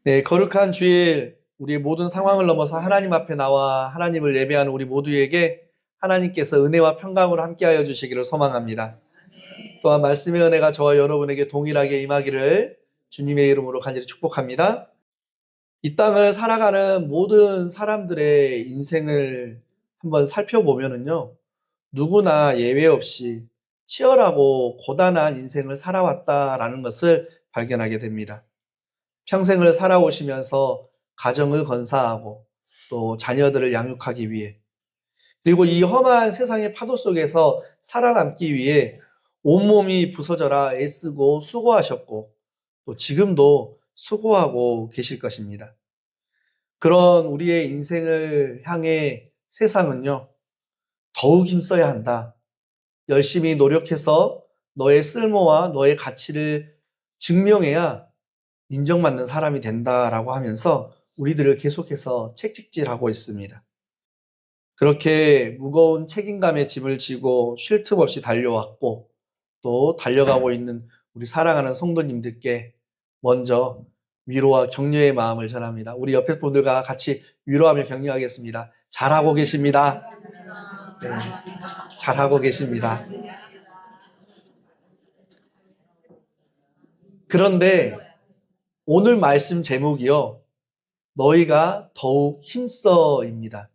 네, 거룩한 주일, 우리의 모든 상황을 넘어서 하나님 앞에 나와 하나님을 예배하는 우리 모두에게 하나님께서 은혜와 평강으로 함께하여 주시기를 소망합니다. 또한 말씀의 은혜가 저와 여러분에게 동일하게 임하기를 주님의 이름으로 간절히 축복합니다. 이 땅을 살아가는 모든 사람들의 인생을 한번 살펴보면요, 누구나 예외 없이 치열하고 고단한 인생을 살아왔다라는 것을 발견하게 됩니다. 평생을 살아오시면서 가정을 건사하고 또 자녀들을 양육하기 위해, 그리고 이 험한 세상의 파도 속에서 살아남기 위해 온몸이 부서져라 애쓰고 수고하셨고 또 지금도 수고하고 계실 것입니다. 그런 우리의 인생을 향해 세상은요, 더욱 힘써야 한다. 열심히 노력해서 너의 쓸모와 너의 가치를 증명해야 인정받는 사람이 된다라고 하면서 우리들을 계속해서 채찍질하고 있습니다. 그렇게 무거운 책임감의 짐을 지고 쉴 틈 없이 달려왔고 또 달려가고 있는 우리 사랑하는 성도님들께 먼저 위로와 격려의 마음을 전합니다. 우리 옆에 분들과 같이 위로하며 격려하겠습니다. 잘하고 계십니다. 네, 잘하고 계십니다. 그런데 오늘 말씀 제목이요, 너희가 더욱 힘써입니다.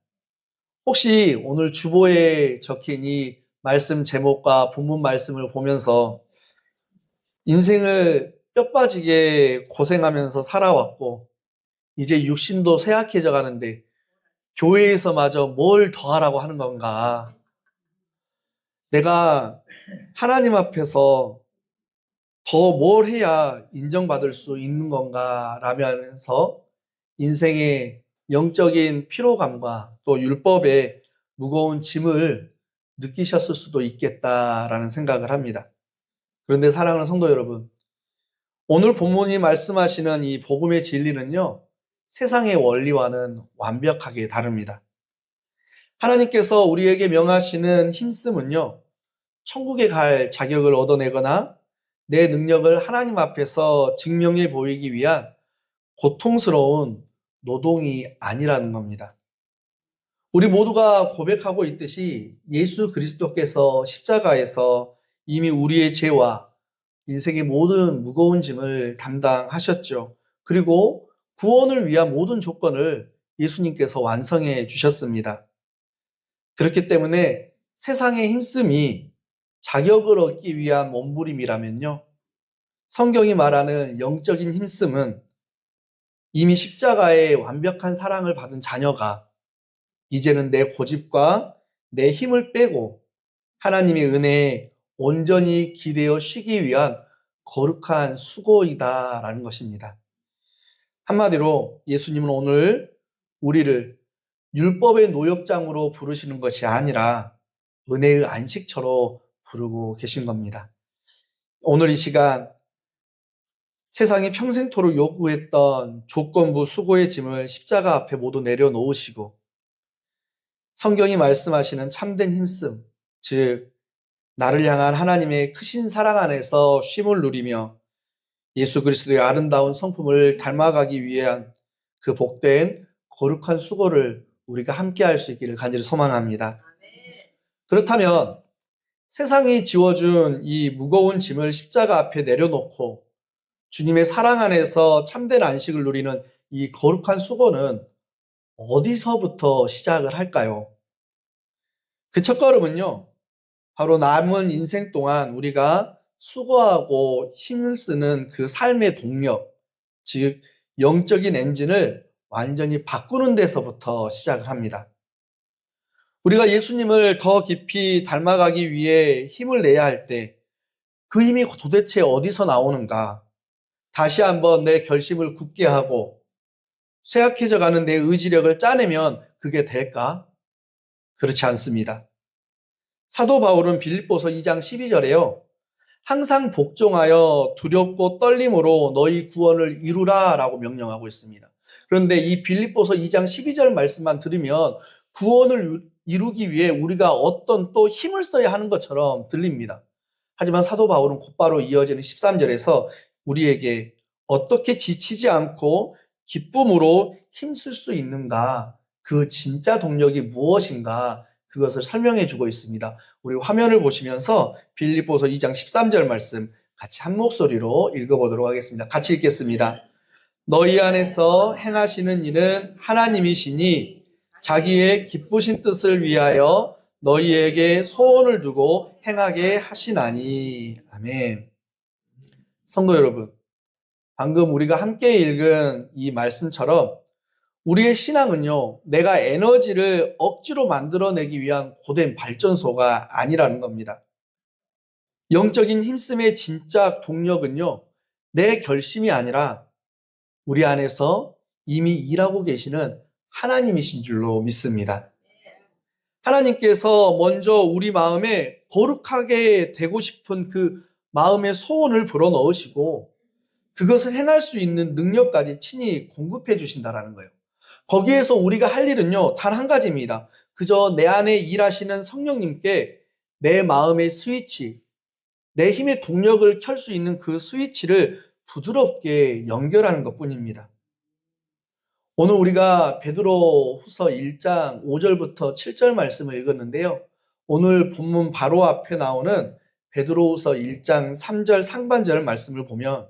혹시 오늘 주보에 적힌 이 말씀 제목과 본문 말씀을 보면서 인생을 뼈 빠지게 고생하면서 살아왔고 이제 육신도 쇠약해져 가는데 교회에서마저 뭘 더 하라고 하는 건가? 내가 하나님 앞에서 더 뭘 해야 인정받을 수 있는 건가? 라면서 인생의 영적인 피로감과 또 율법의 무거운 짐을 느끼셨을 수도 있겠다라는 생각을 합니다. 그런데 사랑하는 성도 여러분, 오늘 본문이 말씀하시는 이 복음의 진리는요, 세상의 원리와는 완벽하게 다릅니다. 하나님께서 우리에게 명하시는 힘씀은요, 천국에 갈 자격을 얻어내거나 내 능력을 하나님 앞에서 증명해 보이기 위한 고통스러운 노동이 아니라는 겁니다. 우리 모두가 고백하고 있듯이 예수 그리스도께서 십자가에서 이미 우리의 죄와 인생의 모든 무거운 짐을 담당하셨죠. 그리고 구원을 위한 모든 조건을 예수님께서 완성해 주셨습니다. 그렇기 때문에 세상의 힘씀이 자격을 얻기 위한 몸부림이라면요, 성경이 말하는 영적인 힘씀은 이미 십자가의 완벽한 사랑을 받은 자녀가 이제는 내 고집과 내 힘을 빼고 하나님의 은혜에 온전히 기대어 쉬기 위한 거룩한 수고이다라는 것입니다. 한마디로 예수님은 오늘 우리를 율법의 노역장으로 부르시는 것이 아니라 은혜의 안식처로 부르고 계신 겁니다. 오늘 이 시간 세상이 평생토록 요구했던 조건부 수고의 짐을 십자가 앞에 모두 내려놓으시고 성경이 말씀하시는 참된 힘씀, 즉 나를 향한 하나님의 크신 사랑 안에서 쉼을 누리며 예수 그리스도의 아름다운 성품을 닮아가기 위한 그 복된 거룩한 수고를 우리가 함께 할 수 있기를 간절히 소망합니다. 그렇다면 세상이 지워준 이 무거운 짐을 십자가 앞에 내려놓고 주님의 사랑 안에서 참된 안식을 누리는 이 거룩한 수고는 어디서부터 시작을 할까요? 그 첫걸음은요, 바로 남은 인생 동안 우리가 수고하고 힘을 쓰는 그 삶의 동력, 즉 영적인 엔진을 완전히 바꾸는 데서부터 시작을 합니다. 우리가 예수님을 더 깊이 닮아가기 위해 힘을 내야 할 때 그 힘이 도대체 어디서 나오는가? 다시 한번 내 결심을 굳게 하고 쇠약해져 가는 내 의지력을 짜내면 그게 될까? 그렇지 않습니다. 사도 바울은 빌립보서 2장 12절에요. 항상 복종하여 두렵고 떨림으로 너희 구원을 이루라 라고 명령하고 있습니다. 그런데 이 빌립보서 2장 12절 말씀만 들으면 구원을 이루기 위해 우리가 어떤 또 힘을 써야 하는 것처럼 들립니다. 하지만 사도 바울은 곧바로 이어지는 13절에서 우리에게 어떻게 지치지 않고 기쁨으로 힘쓸 수 있는가? 그 진짜 동력이 무엇인가? 그것을 설명해 주고 있습니다. 우리 화면을 보시면서 빌립보서 2장 13절 말씀 같이 한 목소리로 읽어보도록 하겠습니다. 같이 읽겠습니다. 너희 안에서 행하시는 일은 하나님이시니 자기의 기쁘신 뜻을 위하여 너희에게 소원을 두고 행하게 하시나니. 아멘. 성도 여러분, 방금 우리가 함께 읽은 이 말씀처럼 우리의 신앙은요, 내가 에너지를 억지로 만들어내기 위한 고된 발전소가 아니라는 겁니다. 영적인 힘씀의 진짜 동력은요, 내 결심이 아니라 우리 안에서 이미 일하고 계시는 하나님이신 줄로 믿습니다. 하나님께서 먼저 우리 마음에 거룩하게 되고 싶은 그 마음의 소원을 불어넣으시고 그것을 행할 수 있는 능력까지 친히 공급해 주신다라는 거예요. 거기에서 우리가 할 일은요, 단 한 가지입니다. 그저 내 안에 일하시는 성령님께 내 마음의 스위치, 내 힘의 동력을 켤 수 있는 그 스위치를 부드럽게 연결하는 것뿐입니다. 오늘 우리가 베드로 후서 1장 5절부터 7절 말씀을 읽었는데요. 오늘 본문 바로 앞에 나오는 베드로 후서 1장 3절 상반절 말씀을 보면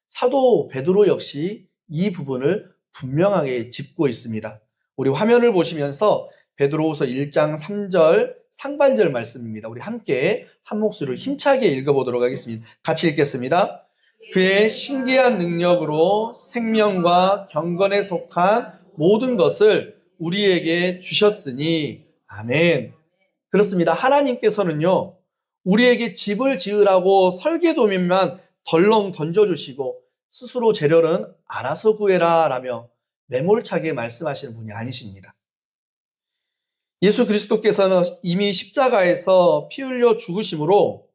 사도 베드로 역시 이 부분을 분명하게 짚고 있습니다. 우리 화면을 보시면서 베드로후서 1장 3절 상반절 말씀입니다. 우리 함께 한 목소리로 힘차게 읽어보도록 하겠습니다. 같이 읽겠습니다. 그의 신기한 능력으로 생명과 경건에 속한 모든 것을 우리에게 주셨으니 아멘. 그렇습니다. 하나님께서는요, 우리에게 집을 지으라고 설계도면만 덜렁 던져주시고 스스로 재료는 알아서 구해라 라며 매몰차게 말씀하시는 분이 아니십니다. 예수 그리스도께서는 이미 십자가에서 피 흘려 죽으심으로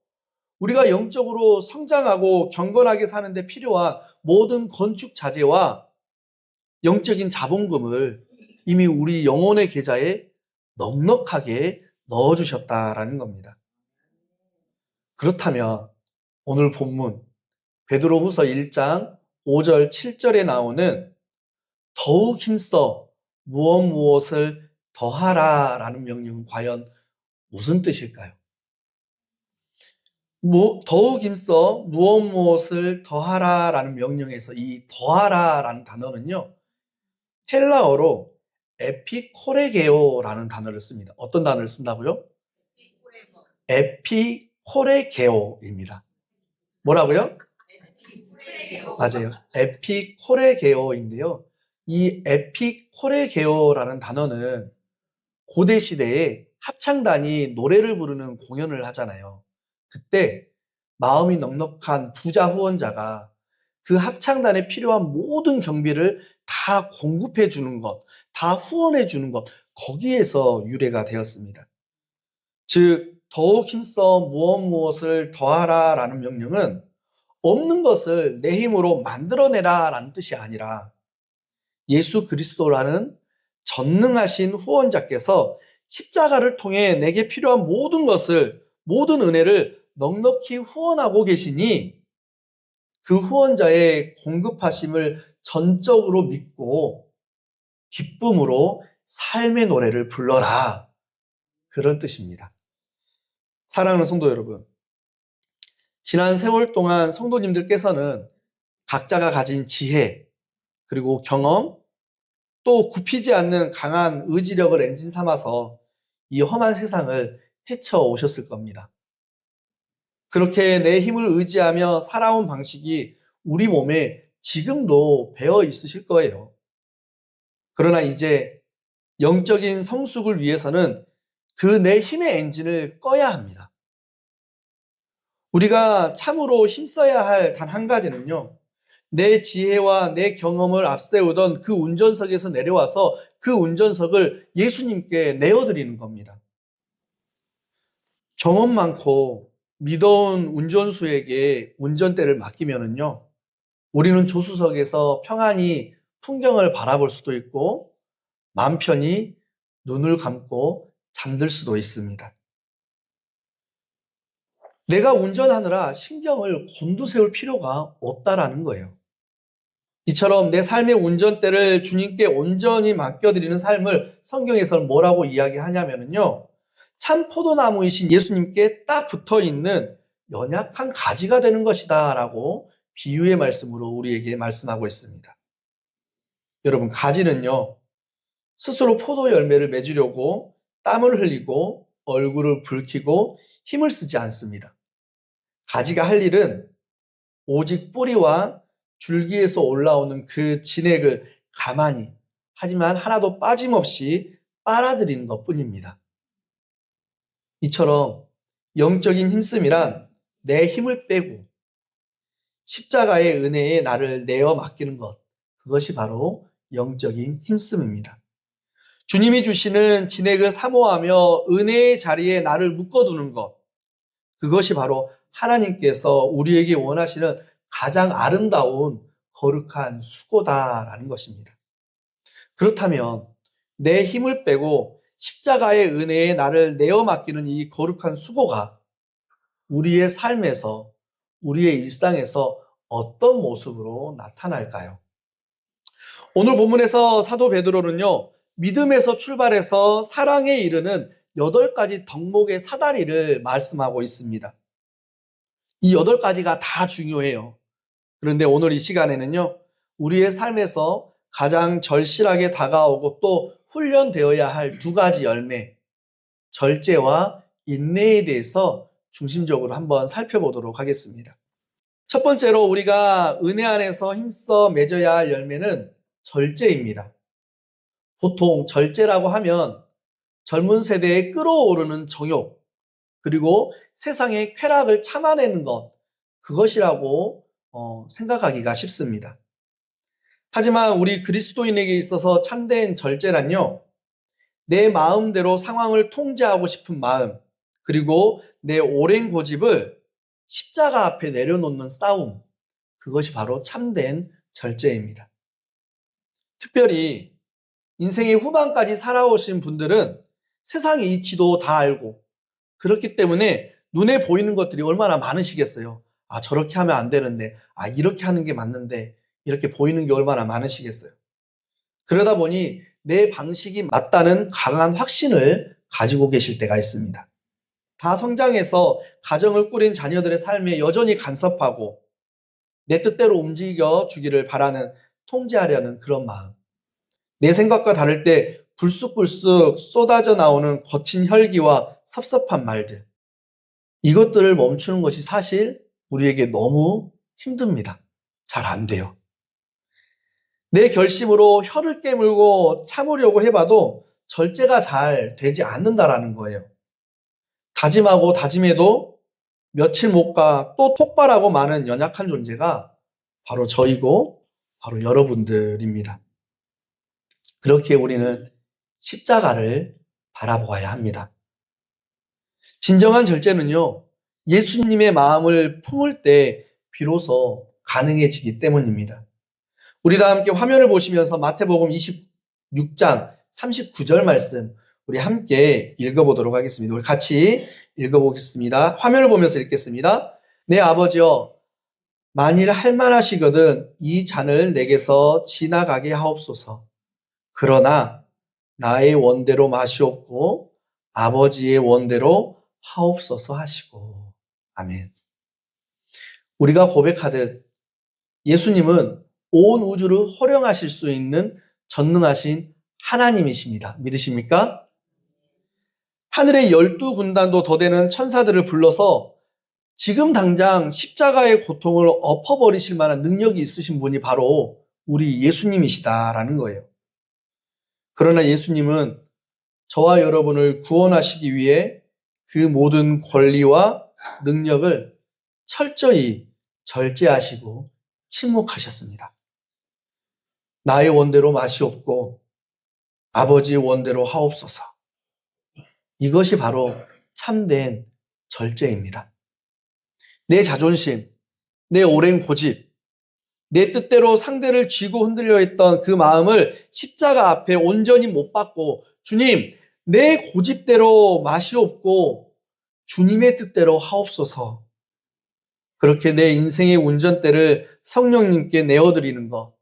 우리가 영적으로 성장하고 경건하게 사는데 필요한 모든 건축 자재와 영적인 자본금을 이미 우리 영혼의 계좌에 넉넉하게 넣어주셨다라는 겁니다. 그렇다면 오늘 본문 베드로후서 1장 5절 7절에 나오는 더욱 힘써 무엇을 더하라 라는 명령은 과연 무슨 뜻일까요? 더욱 힘써 무엇을 더하라 라는 명령에서 이 더하라 라는 단어는요, 헬라어로 에피코레게오라는 단어를 씁니다. 어떤 단어를 쓴다고요? 에피코레게오입니다. 뭐라고요? 맞아요. 에피코레게오인데요. 이 에피코레게오라는 단어는 고대 시대에 합창단이 노래를 부르는 공연을 하잖아요. 그때 마음이 넉넉한 부자 후원자가 그 합창단에 필요한 모든 경비를 다 공급해 주는 것, 다 후원해 주는 것, 거기에서 유래가 되었습니다. 즉, 더욱 힘써 무엇을 더하라 라는 명령은 없는 것을 내 힘으로 만들어내라 라는 뜻이 아니라 예수 그리스도라는 전능하신 후원자께서 십자가를 통해 내게 필요한 모든 것을, 모든 은혜를 넉넉히 후원하고 계시니 그 후원자의 공급하심을 전적으로 믿고 기쁨으로 삶의 노래를 불러라. 그런 뜻입니다. 사랑하는 성도 여러분, 지난 세월 동안 성도님들께서는 각자가 가진 지혜, 그리고 경험, 또 굽히지 않는 강한 의지력을 엔진 삼아서 이 험한 세상을 헤쳐오셨을 겁니다. 그렇게 내 힘을 의지하며 살아온 방식이 우리 몸에 지금도 배어 있으실 거예요. 그러나 이제 영적인 성숙을 위해서는 그 내 힘의 엔진을 꺼야 합니다. 우리가 참으로 힘써야 할 단 한 가지는요, 내 지혜와 내 경험을 앞세우던 그 운전석에서 내려와서 그 운전석을 예수님께 내어드리는 겁니다. 경험 많고 믿어온 운전수에게 운전대를 맡기면은요, 우리는 조수석에서 평안히 풍경을 바라볼 수도 있고 마음 편히 눈을 감고 잠들 수도 있습니다. 내가 운전하느라 신경을 곤두세울 필요가 없다라는 거예요. 이처럼 내 삶의 운전대를 주님께 온전히 맡겨드리는 삶을 성경에서는 뭐라고 이야기하냐면요. 참 포도나무이신 예수님께 딱 붙어 있는 연약한 가지가 되는 것이다 라고 비유의 말씀으로 우리에게 말씀하고 있습니다. 여러분, 가지는요, 스스로 포도 열매를 맺으려고 땀을 흘리고 얼굴을 붉히고 힘을 쓰지 않습니다. 가지가 할 일은 오직 뿌리와 줄기에서 올라오는 그 진액을 가만히, 하지만 하나도 빠짐없이 빨아들이는 것뿐입니다. 이처럼 영적인 힘씀이란 내 힘을 빼고 십자가의 은혜에 나를 내어 맡기는 것, 그것이 바로 영적인 힘씀입니다. 주님이 주시는 진액을 사모하며 은혜의 자리에 나를 묶어두는 것, 그것이 바로 하나님께서 우리에게 원하시는 가장 아름다운 거룩한 수고다라는 것입니다. 그렇다면 내 힘을 빼고 십자가의 은혜에 나를 내어 맡기는 이 거룩한 수고가 우리의 삶에서, 우리의 일상에서 어떤 모습으로 나타날까요? 오늘 본문에서 사도 베드로는요, 믿음에서 출발해서 사랑에 이르는 8가지 덕목의 사다리를 말씀하고 있습니다. 이 8가지가 다 중요해요. 그런데 오늘 이 시간에는요, 우리의 삶에서 가장 절실하게 다가오고 또 훈련되어야 할 2가지 열매, 절제와 인내에 대해서 중심적으로 한번 살펴보도록 하겠습니다. 첫 번째로 우리가 은혜 안에서 힘써 맺어야 할 열매는 절제입니다. 보통 절제라고 하면 젊은 세대에 끌어오르는 정욕, 그리고 세상의 쾌락을 참아내는 것, 그것이라고 생각하기가 쉽습니다. 하지만 우리 그리스도인에게 있어서 참된 절제란요, 내 마음대로 상황을 통제하고 싶은 마음, 그리고 내 오랜 고집을 십자가 앞에 내려놓는 싸움, 그것이 바로 참된 절제입니다. 특별히 인생의 후반까지 살아오신 분들은 세상의 이치도 다 알고, 그렇기 때문에 눈에 보이는 것들이 얼마나 많으시겠어요. 아, 저렇게 하면 안 되는데, 아, 이렇게 하는 게 맞는데, 이렇게 보이는 게 얼마나 많으시겠어요. 그러다 보니 내 방식이 맞다는 강한 확신을 가지고 계실 때가 있습니다. 다 성장해서 가정을 꾸린 자녀들의 삶에 여전히 간섭하고 내 뜻대로 움직여 주기를 바라는, 통제하려는 그런 마음. 내 생각과 다를 때 불쑥불쑥 쏟아져 나오는 거친 혈기와 섭섭한 말들. 이것들을 멈추는 것이 사실 우리에게 너무 힘듭니다. 잘 안 돼요. 내 결심으로 혀를 깨물고 참으려고 해봐도 절제가 잘 되지 않는다라는 거예요. 다짐하고 다짐해도 며칠 못 가 또 폭발하고 마는 연약한 존재가 바로 저이고 바로 여러분들입니다. 그렇게 우리는 십자가를 바라보아야 합니다. 진정한 절제는요, 예수님의 마음을 품을 때 비로소 가능해지기 때문입니다. 우리 다 함께 화면을 보시면서 마태복음 26장 39절 말씀 우리 함께 읽어보도록 하겠습니다. 우리 같이 읽어보겠습니다. 화면을 보면서 읽겠습니다. 내 아버지여, 만일 할만하시거든 이 잔을 내게서 지나가게 하옵소서. 그러나 나의 원대로 마시옵고 아버지의 원대로 하옵소서 하시고. 아멘. 우리가 고백하듯 예수님은 온 우주를 호령하실 수 있는 전능하신 하나님이십니다. 믿으십니까? 하늘의 12군단도 더 되는 천사들을 불러서 지금 당장 십자가의 고통을 엎어버리실 만한 능력이 있으신 분이 바로 우리 예수님이시다라는 거예요. 그러나 예수님은 저와 여러분을 구원하시기 위해 그 모든 권리와 능력을 철저히 절제하시고 침묵하셨습니다. 나의 원대로 마시옵고 아버지의 원대로 하옵소서. 이것이 바로 참된 절제입니다. 내 자존심, 내 오랜 고집, 내 뜻대로 상대를 쥐고 흔들려 했던 그 마음을 십자가 앞에 온전히 못 박고 주님, 내 고집대로 마시옵고 주님의 뜻대로 하옵소서. 그렇게 내 인생의 운전대를 성령님께 내어드리는 것,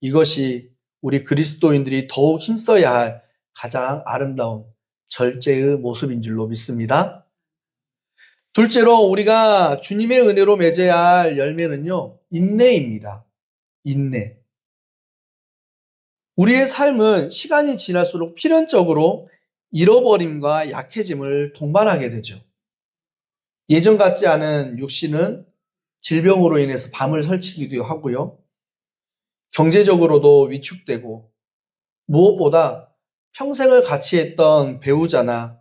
이것이 우리 그리스도인들이 더욱 힘써야 할 가장 아름다운 절제의 모습인 줄로 믿습니다. 둘째로 우리가 주님의 은혜로 맺어야 할 열매는요, 인내입니다. 인내. 우리의 삶은 시간이 지날수록 필연적으로 잃어버림과 약해짐을 동반하게 되죠. 예전 같지 않은 육신은 질병으로 인해서 밤을 설치기도 하고요. 경제적으로도 위축되고, 무엇보다 평생을 같이 했던 배우자나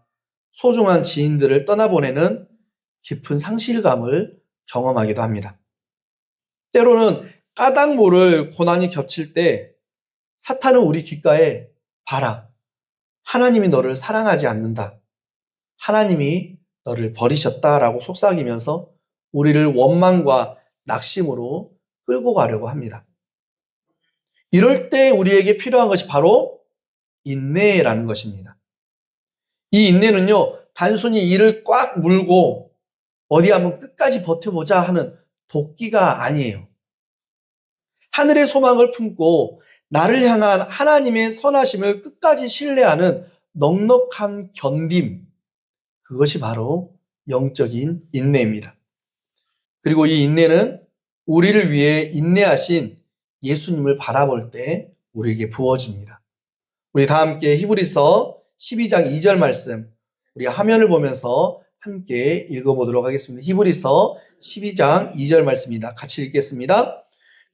소중한 지인들을 떠나보내는 깊은 상실감을 경험하기도 합니다. 때로는 까닭 모를 고난이 겹칠 때 사탄은 우리 귓가에 봐라, 하나님이 너를 사랑하지 않는다, 하나님이 너를 버리셨다라고 속삭이면서 우리를 원망과 낙심으로 끌고 가려고 합니다. 이럴 때 우리에게 필요한 것이 바로 인내라는 것입니다. 이 인내는요, 단순히 이를 꽉 물고 어디 한번 끝까지 버텨보자 하는 도끼가 아니에요. 하늘의 소망을 품고 나를 향한 하나님의 선하심을 끝까지 신뢰하는 넉넉한 견딤, 그것이 바로 영적인 인내입니다. 그리고 이 인내는 우리를 위해 인내하신 예수님을 바라볼 때 우리에게 부어집니다. 우리 다 함께 히브리서 12장 2절 말씀, 우리 화면을 보면서 함께 읽어보도록 하겠습니다. 히브리서 12장 2절 말씀입니다. 같이 읽겠습니다.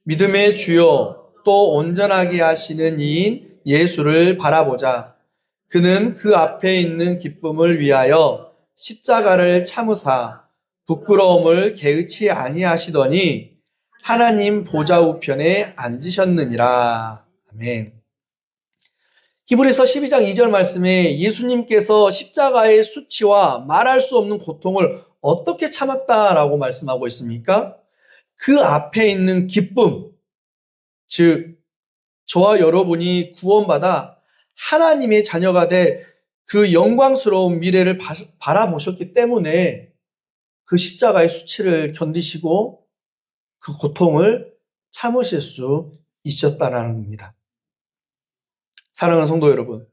믿음의 주요 또 온전하게 하시는 이인 예수를 바라보자. 그는 그 앞에 있는 기쁨을 위하여 십자가를 참으사 부끄러움을 개의치 아니하시더니 하나님 보좌 우편에 앉으셨느니라. 아멘. 히브리서 12장 2절 말씀에 예수님께서 십자가의 수치와 말할 수 없는 고통을 어떻게 참았다라고 말씀하고 있습니까? 그 앞에 있는 기쁨, 즉 저와 여러분이 구원받아 하나님의 자녀가 될 그 영광스러운 미래를 바라보셨기 때문에 그 십자가의 수치를 견디시고 그 고통을 참으실 수 있었다는 겁니다. 사랑하는 성도 여러분,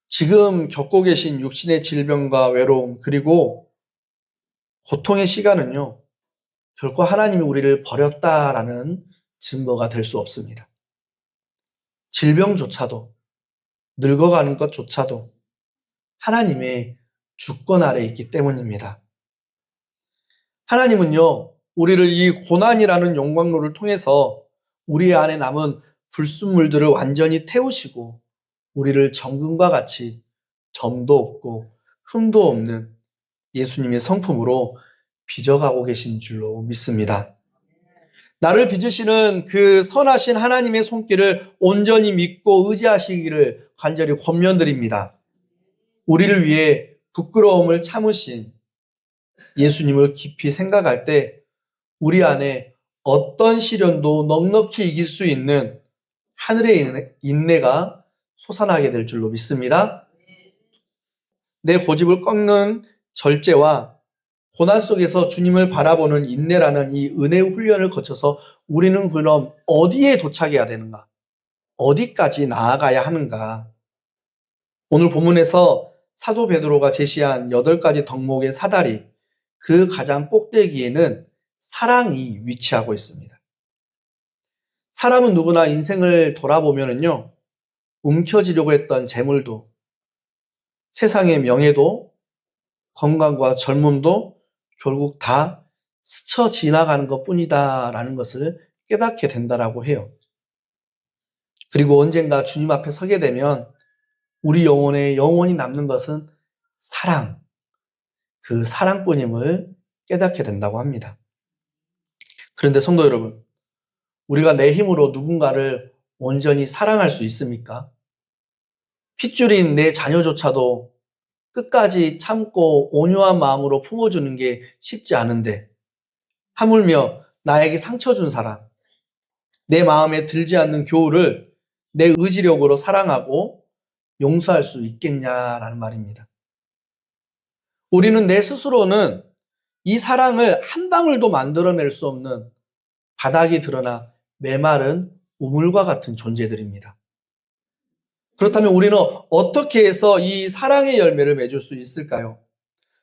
지금 겪고 계신 육신의 질병과 외로움 그리고 고통의 시간은요, 결코 하나님이 우리를 버렸다라는 증거가 될 수 없습니다. 질병조차도, 늙어가는 것조차도 하나님의 주권 아래에 있기 때문입니다. 하나님은요, 우리를 이 고난이라는 용광로를 통해서 우리 안에 남은 불순물들을 완전히 태우시고 우리를 정금과 같이 점도 없고 흠도 없는 예수님의 성품으로 빚어가고 계신 줄로 믿습니다. 나를 빚으시는 그 선하신 하나님의 손길을 온전히 믿고 의지하시기를 간절히 권면드립니다. 우리를 위해 부끄러움을 참으신 예수님을 깊이 생각할 때 우리 안에 어떤 시련도 넉넉히 이길 수 있는 하늘의 인내가 솟아나게 될 줄로 믿습니다. 내 고집을 꺾는 절제와 고난 속에서 주님을 바라보는 인내라는 이 은혜의 훈련을 거쳐서 우리는 그럼 어디에 도착해야 되는가? 어디까지 나아가야 하는가? 오늘 본문에서 사도 베드로가 제시한 8가지 덕목의 사다리, 그 가장 꼭대기에는 사랑이 위치하고 있습니다. 사람은 누구나 인생을 돌아보면요, 움켜쥐려고 했던 재물도, 세상의 명예도, 건강과 젊음도 결국 다 스쳐 지나가는 것 뿐이다라는 것을 깨닫게 된다라고 해요. 그리고 언젠가 주님 앞에 서게 되면 우리 영혼에 영원히 남는 것은 사랑, 그 사랑뿐임을 깨닫게 된다고 합니다. 그런데 성도 여러분, 우리가 내 힘으로 누군가를 온전히 사랑할 수 있습니까? 핏줄인 내 자녀조차도 끝까지 참고 온유한 마음으로 품어주는 게 쉽지 않은데 하물며 나에게 상처 준 사람, 내 마음에 들지 않는 교우를 내 의지력으로 사랑하고 용서할 수 있겠냐라는 말입니다. 우리는 내 스스로는 이 사랑을 한 방울도 만들어낼 수 없는 바닥이 드러나 메마른 우물과 같은 존재들입니다. 그렇다면 우리는 어떻게 해서 이 사랑의 열매를 맺을 수 있을까요?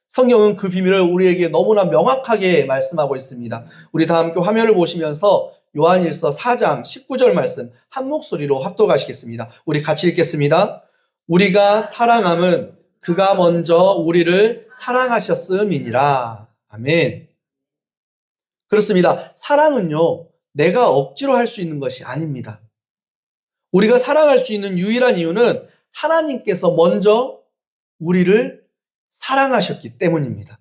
성경은 그 비밀을 우리에게 너무나 명확하게 말씀하고 있습니다. 우리 다 함께 화면을 보시면서 요한일서 4장 19절 말씀 한 목소리로 합독하시겠습니다. 우리 같이 읽겠습니다. 우리가 사랑함은 그가 먼저 우리를 사랑하셨음이니라. 아멘. 그렇습니다. 사랑은요, 내가 억지로 할 수 있는 것이 아닙니다. 우리가 사랑할 수 있는 유일한 이유는 하나님께서 먼저 우리를 사랑하셨기 때문입니다.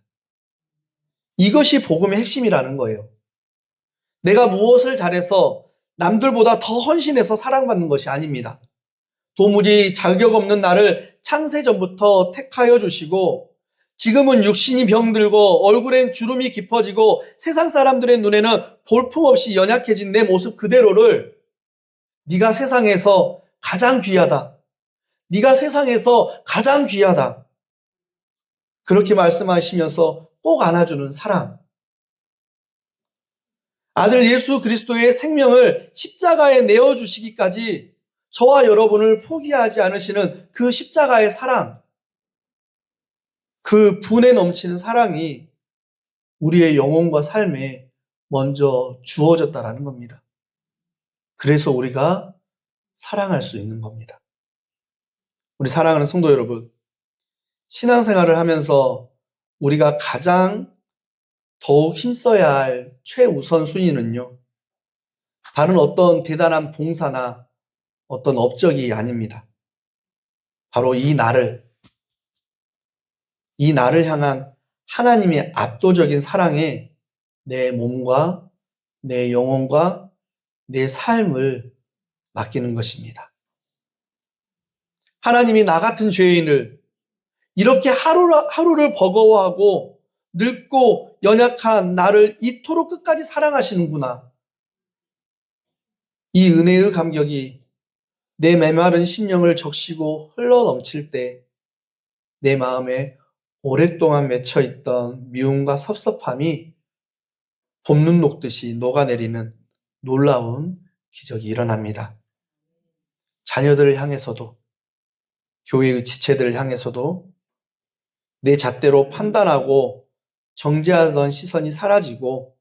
이것이 복음의 핵심이라는 거예요. 내가 무엇을 잘해서 남들보다 더 헌신해서 사랑받는 것이 아닙니다. 도무지 자격 없는 나를 창세전부터 택하여 주시고 지금은 육신이 병들고 얼굴엔 주름이 깊어지고 세상 사람들의 눈에는 볼품없이 연약해진 내 모습 그대로를 네가 세상에서 가장 귀하다. 네가 세상에서 가장 귀하다. 그렇게 말씀하시면서 꼭 안아주는 사랑. 아들 예수 그리스도의 생명을 십자가에 내어주시기까지 저와 여러분을 포기하지 않으시는 그 십자가의 사랑. 그 분에 넘치는 사랑이 우리의 영혼과 삶에 먼저 주어졌다라는 겁니다. 그래서 우리가 사랑할 수 있는 겁니다. 우리 사랑하는 성도 여러분, 신앙생활을 하면서 우리가 가장 더욱 힘써야 할 최우선 순위는요, 다른 어떤 대단한 봉사나 어떤 업적이 아닙니다. 바로 이 나를 향한 하나님의 압도적인 사랑에 내 몸과 내 영혼과 내 삶을 맡기는 것입니다. 하나님이 나 같은 죄인을 이렇게 하루를 버거워하고 늙고 연약한 나를 이토록 끝까지 사랑하시는구나. 이 은혜의 감격이 내 메마른 심령을 적시고 흘러넘칠 때 내 마음에 오랫동안 맺혀있던 미움과 섭섭함이 봄눈 녹듯이 녹아내리는 놀라운 기적이 일어납니다. 자녀들을 향해서도 교회의 지체들을 향해서도 내 잣대로 판단하고 정죄하던 시선이 사라지고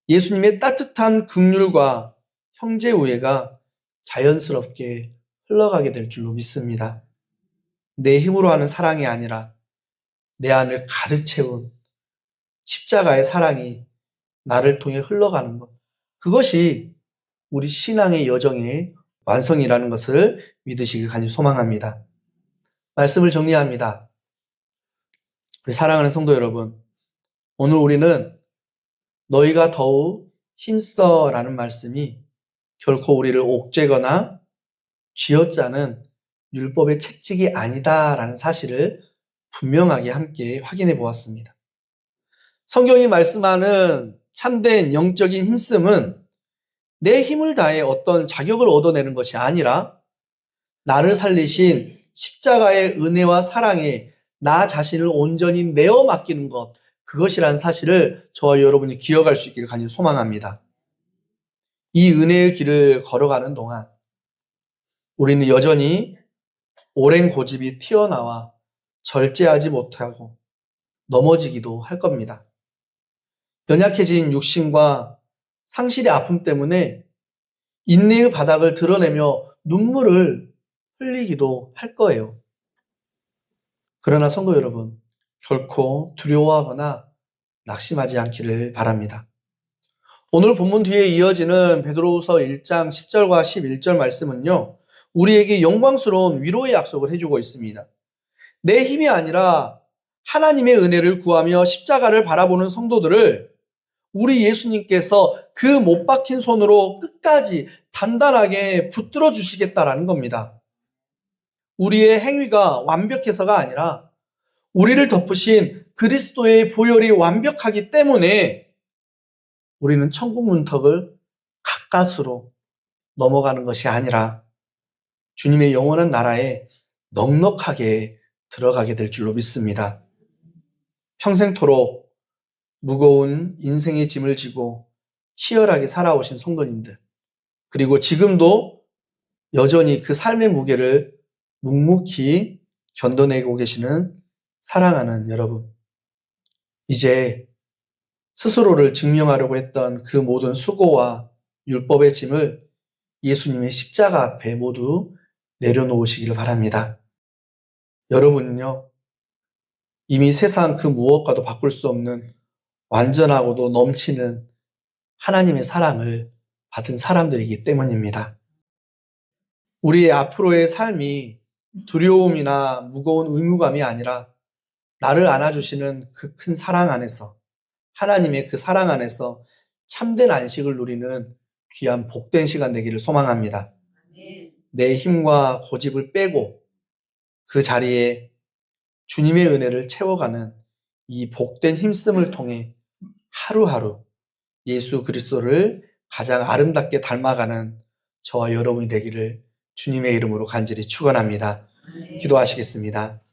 예수님의 따뜻한 긍휼과 형제 우애가 자연스럽게 흘러가게 될 줄로 믿습니다. 내 힘으로 하는 사랑이 아니라 내 안을 가득 채운 십자가의 사랑이 나를 통해 흘러가는 것. 그것이 우리 신앙의 여정의 완성이라는 것을 믿으시길 간절히 소망합니다. 말씀을 정리합니다. 우리 사랑하는 성도 여러분, 오늘 우리는 너희가 더욱 힘써라는 말씀이 결코 우리를 옥죄거나 쥐어짜는 율법의 채찍이 아니다라는 사실을 분명하게 함께 확인해 보았습니다. 성경이 말씀하는 참된 영적인 힘씀은 내 힘을 다해 어떤 자격을 얻어내는 것이 아니라 나를 살리신 십자가의 은혜와 사랑에 나 자신을 온전히 내어 맡기는 것, 그것이라는 사실을 저와 여러분이 기억할 수 있기를 간절히 소망합니다. 이 은혜의 길을 걸어가는 동안 우리는 여전히 오랜 고집이 튀어나와 절제하지 못하고 넘어지기도 할 겁니다. 연약해진 육신과 상실의 아픔 때문에 인내의 바닥을 드러내며 눈물을 흘리기도 할 거예요. 그러나 성도 여러분, 결코 두려워하거나 낙심하지 않기를 바랍니다. 오늘 본문 뒤에 이어지는 베드로후서 1장 10절과 11절 말씀은요, 우리에게 영광스러운 위로의 약속을 해주고 있습니다. 내 힘이 아니라 하나님의 은혜를 구하며 십자가를 바라보는 성도들을 우리 예수님께서 그 못 박힌 손으로 끝까지 단단하게 붙들어 주시겠다라는 겁니다. 우리의 행위가 완벽해서가 아니라 우리를 덮으신 그리스도의 보혈이 완벽하기 때문에 우리는 천국 문턱을 가까스로 넘어가는 것이 아니라 주님의 영원한 나라에 넉넉하게 들어가게 될 줄로 믿습니다. 평생토록 무거운 인생의 짐을 지고 치열하게 살아오신 성도님들, 그리고 지금도 여전히 그 삶의 무게를 묵묵히 견뎌내고 계시는 사랑하는 여러분. 이제 스스로를 증명하려고 했던 그 모든 수고와 율법의 짐을 예수님의 십자가 앞에 모두 내려놓으시기를 바랍니다. 여러분은요, 이미 세상 그 무엇과도 바꿀 수 없는 완전하고도 넘치는 하나님의 사랑을 받은 사람들이기 때문입니다. 우리의 앞으로의 삶이 두려움이나 무거운 의무감이 아니라 나를 안아주시는 그 큰 사랑 안에서, 하나님의 그 사랑 안에서 참된 안식을 누리는 귀한 복된 시간 되기를 소망합니다. 내 힘과 고집을 빼고 그 자리에 주님의 은혜를 채워가는 이 복된 힘씀을 통해 하루하루 예수 그리스도를 가장 아름답게 닮아가는 저와 여러분이 되기를 주님의 이름으로 간절히 축원합니다. 기도하시겠습니다.